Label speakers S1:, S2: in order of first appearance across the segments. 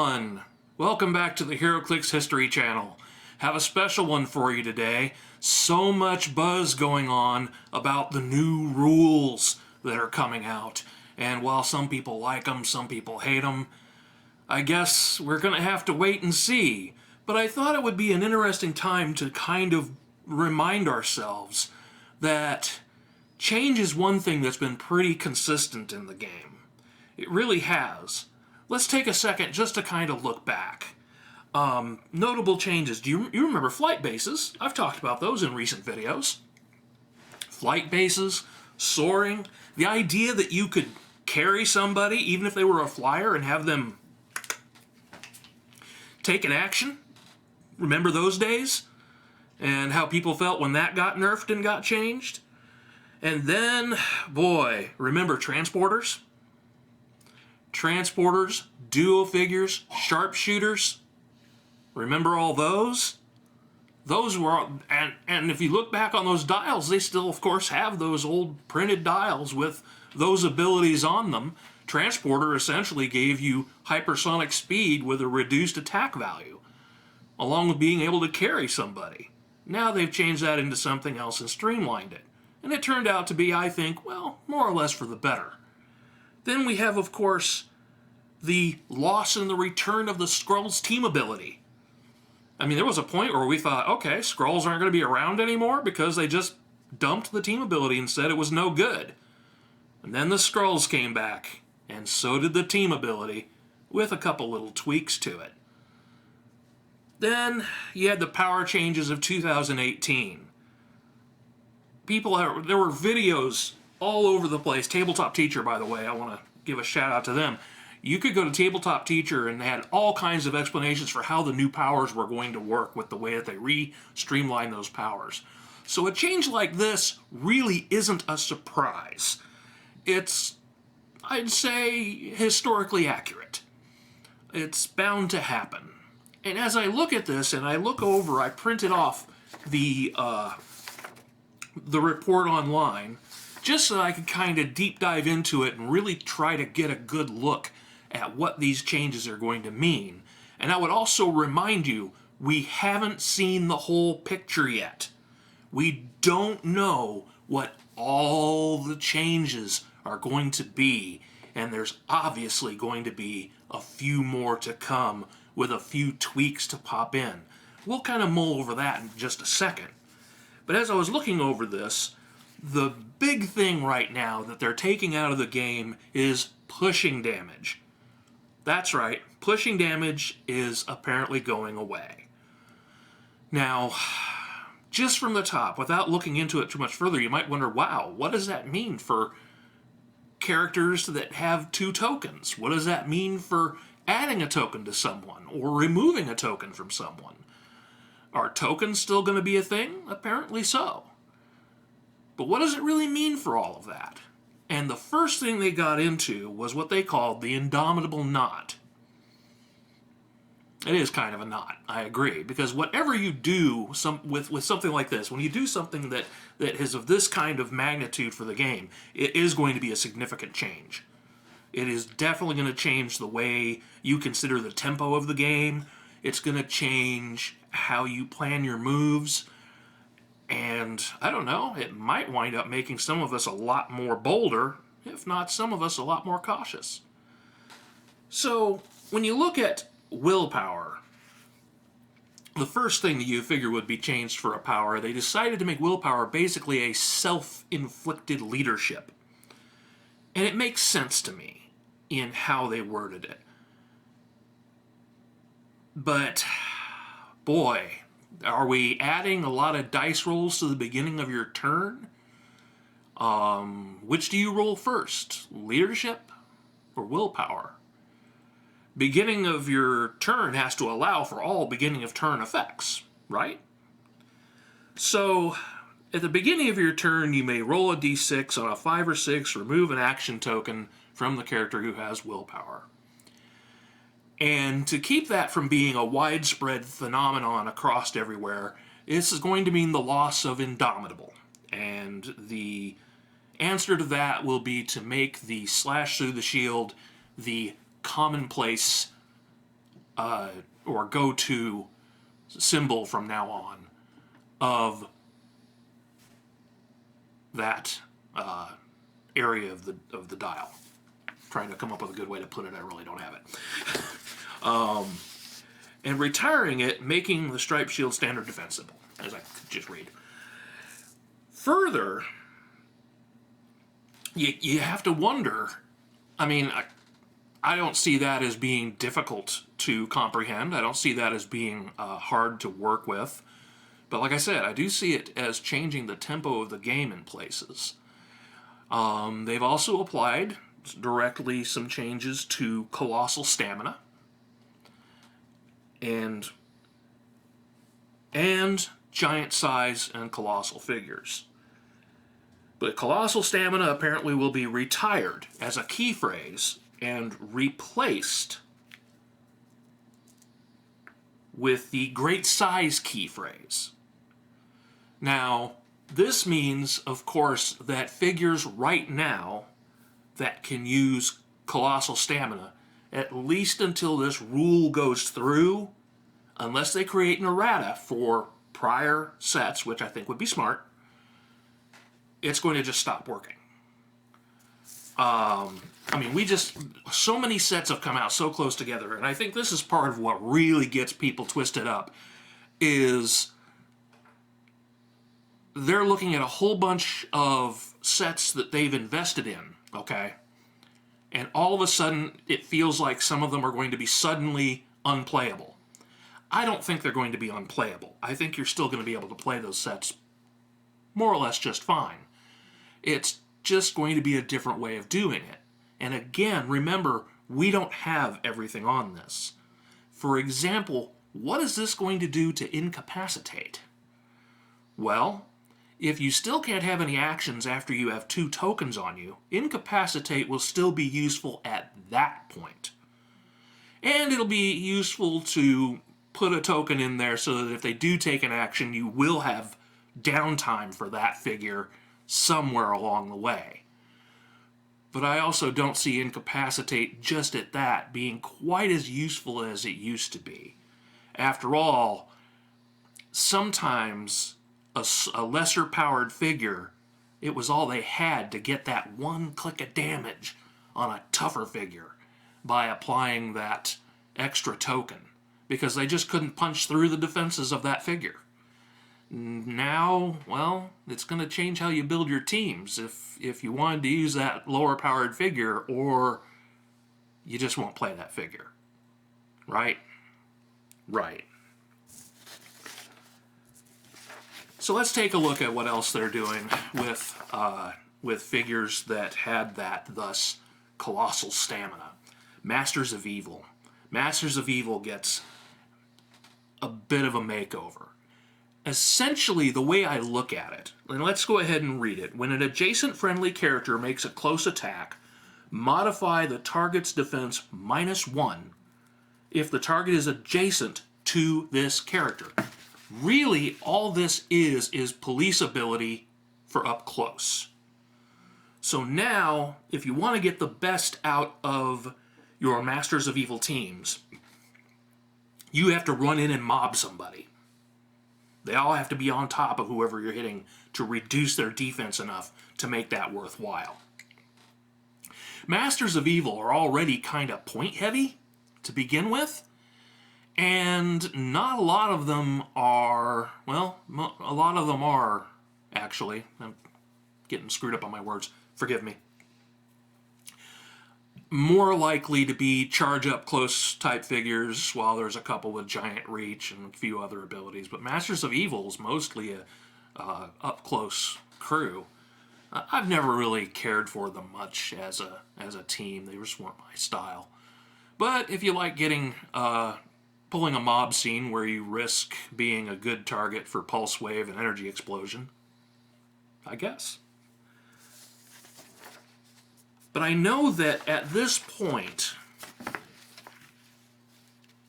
S1: everyone! Welcome back to the Heroclix History Channel. Have a special one for you today. So much buzz going on about the new rules that are coming out. And while some people like them, some people hate them, I guess we're going to have to wait and see. But I thought it would be an interesting time to kind of remind ourselves that change is one thing that's been pretty consistent in the game. It really has. Let's take a second just to kind of look back. Notable changes. Do you remember flight bases? I've talked about those in recent videos. Flight bases, soaring, the idea that you could carry somebody, even if they were a flyer, and have them take an action. Remember those days? And how people felt when that got nerfed and got changed? And then, boy, remember transporters? Transporters, duo figures, sharpshooters. Remember all those? Those were, and if you look back on those dials, they still, of course, have those old printed dials with those abilities on them. Transporter essentially gave you hypersonic speed with a reduced attack value, along with being able to carry somebody. Now they've changed that into something else and streamlined it. And it turned out to be, I think, well, more or less for the better. Then we have, of course, the loss and the return of the Skrulls team ability. I mean, there was a point where we thought, okay, Skrulls aren't going to be around anymore because they just dumped the team ability and said it was no good. And then the Skrulls came back, and so did the team ability, with a couple little tweaks to it. Then you had the power changes of 2018. There were videos all over the place. Tabletop Teacher, by the way, I want to give a shout out to them. You could go to Tabletop Teacher and they had all kinds of explanations for how the new powers were going to work with the way that they re-streamlined those powers. So a change like this really isn't a surprise. It's, I'd say, historically accurate. It's bound to happen. And as I look at this and I look over, I printed off the report online just so I could kind of deep dive into it and really try to get a good look at what these changes are going to mean. And I would also remind you, we haven't seen the whole picture yet. We don't know what all the changes are going to be, and there's obviously going to be a few more to come with a few tweaks to pop in. We'll kind of mull over that in just a second. But as I was looking over this, the big thing right now that they're taking out of the game is pushing damage. That's right, pushing damage is apparently going away. Now, just from the top, without looking into it too much further, you might wonder, wow, what does that mean for characters that have 2 tokens? What does that mean for adding a token to someone or removing a token from someone? Are tokens still going to be a thing? Apparently so. But what does it really mean for all of that? And the first thing they got into was what they called the Indomitable Knot. It is kind of a knot, I agree, because whatever you do with something like this, when you do something that is of this kind of magnitude for the game, it is going to be a significant change. It is definitely going to change the way you consider the tempo of the game. It's going to change how you plan your moves. And, I don't know, it might wind up making some of us a lot more bolder, if not some of us a lot more cautious. So, when you look at willpower, the first thing that you figure would be changed for a power, they decided to make willpower basically a self-inflicted leadership. And it makes sense to me in how they worded it. But, boy, are we adding a lot of dice rolls to the beginning of your turn? Which do you roll first? Leadership or willpower? Beginning of your turn has to allow for all beginning of turn effects, right? So, at the beginning of your turn, you may roll a d6 on a 5 or 6, remove an action token from the character who has willpower. And to keep that from being a widespread phenomenon across everywhere, this is going to mean the loss of Indomitable. And the answer to that will be to make the slash through the shield the commonplace or go-to symbol from now on of that area of the dial. Trying to come up with a good way to put it, I really don't have it. And retiring it, making the Stripe Shield standard defense symbol, as I could just read. Further, you have to wonder, I mean, I don't see that as being difficult to comprehend. I don't see that as being hard to work with. But like I said, I do see it as changing the tempo of the game in places. They've also applied directly some changes to Colossal Stamina and Giant Size and Colossal Figures. But Colossal Stamina apparently will be retired as a key phrase and replaced with the Great Size key phrase. Now, this means, of course, that figures right now that can use Colossal Stamina, at least until this rule goes through, unless they create an errata for prior sets, which I think would be smart, it's going to just stop working. I mean, so many sets have come out so close together, and I think this is part of what really gets people twisted up, is they're looking at a whole bunch of sets that they've invested in, okay? And all of a sudden, it feels like some of them are going to be suddenly unplayable. I don't think they're going to be unplayable. I think you're still going to be able to play those sets more or less just fine. It's just going to be a different way of doing it. And again, remember, we don't have everything on this. For example, what is this going to do to incapacitate? Well, if you still can't have any actions after you have 2 tokens on you, incapacitate will still be useful at that point. And it'll be useful to put a token in there so that if they do take an action, you will have downtime for that figure somewhere along the way. But I also don't see incapacitate just at that being quite as useful as it used to be. After all, sometimes a lesser powered figure, it was all they had to get that one click of damage on a tougher figure by applying that extra token, because they just couldn't punch through the defenses of that figure. Now, well, it's going to change how you build your teams if you wanted to use that lower powered figure, or you just won't play that figure. Right? Right. So let's take a look at what else they're doing with figures that had that, thus, Colossal Stamina. Masters of Evil. Masters of Evil gets a bit of a makeover. Essentially, the way I look at it, and let's go ahead and read it. When an adjacent friendly character makes a close attack, modify the target's defense -1 if the target is adjacent to this character. Really, all this is police ability for up close. So now, if you want to get the best out of your Masters of Evil teams, you have to run in and mob somebody. They all have to be on top of whoever you're hitting to reduce their defense enough to make that worthwhile. Masters of Evil are already kind of point heavy to begin with, and not a lot of them are, well, a lot of them are, actually. I'm getting screwed up on my words. Forgive me. More likely to be charge up close type figures, while there's a couple with giant reach and a few other abilities. But Masters of Evil is mostly a up close crew. I've never really cared for them much as a team. They just weren't my style. But if you like getting pulling a mob scene where you risk being a good target for Pulse Wave and Energy Explosion, I guess. But I know that at this point,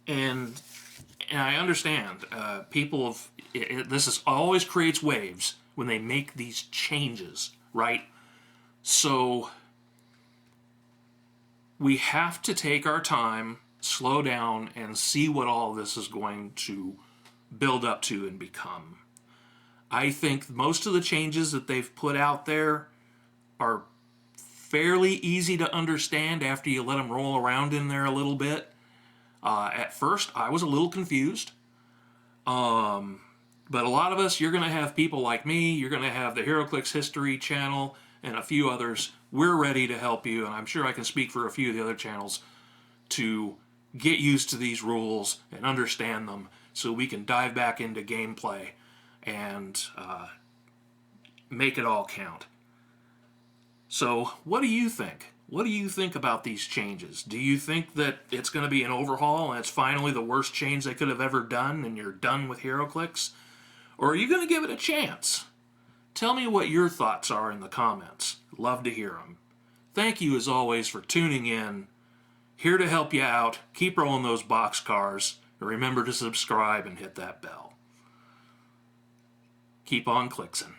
S1: and I understand, this always creates waves when they make these changes, right? So we have to take our time slow down, and see what all this is going to build up to and become. I think most of the changes that they've put out there are fairly easy to understand after you let them roll around in there a little bit. At first, I was a little confused. But a lot of us, you're going to have people like me, you're going to have the Heroclix History channel, and a few others. We're ready to help you, and I'm sure I can speak for a few of the other channels to get used to these rules and understand them so we can dive back into gameplay and make it all count. So, what do you think? What do you think about these changes? Do you think that it's going to be an overhaul and it's finally the worst change they could have ever done and you're done with Heroclix? Or are you going to give it a chance? Tell me what your thoughts are in the comments. Love to hear them. Thank you as always for tuning in. Here to help you out. Keep rolling those boxcars. And remember to subscribe and hit that bell. Keep on clixing.